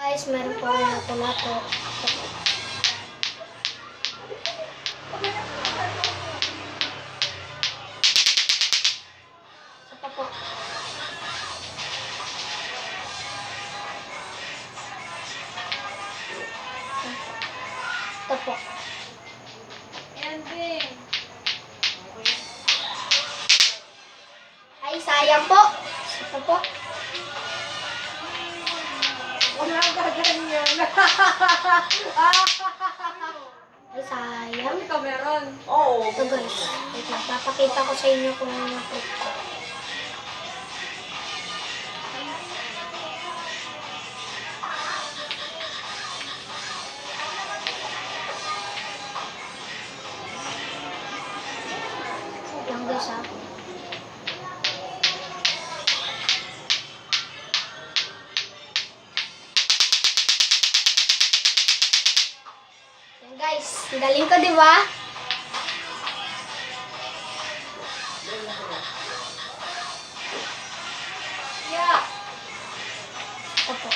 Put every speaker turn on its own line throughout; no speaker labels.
Guys, meron po akong lato-lato. Saka po. Ito po.
Yan din.
Ay, sayang po. Ito po.
Wala ka ganyan.
Ay, sayang.
Ito meron. Oo.
Ito guys. Wait lang. Papakita ko sa inyo kung ano yung clip ko. Lang guys ha. Yan guys. Ang galing ko, di ba?
Yeah.
Opo.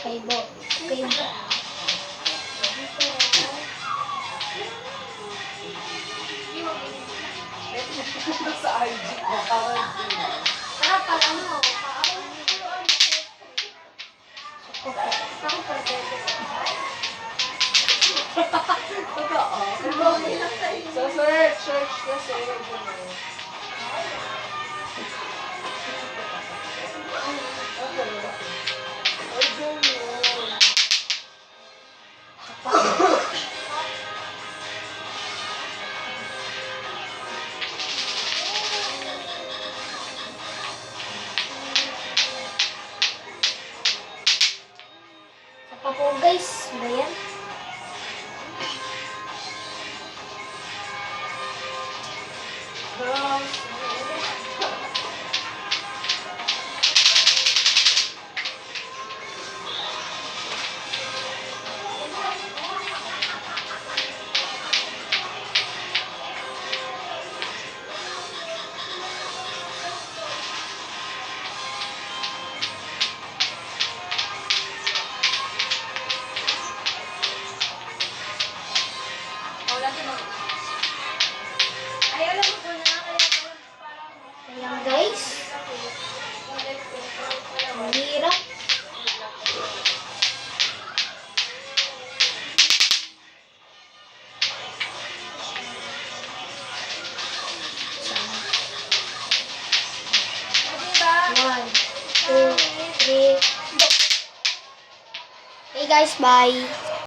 Kaibo. Kaibo.
Sa IG ko.
Para pala ano. Opo.
Sa search kasi.
Saka po guys. Ba yan?
Ay, alam mo po na. Kaya parang
Ayan guys. Ang hirap.
diba?
1, 2, 3. Hey guys, bye.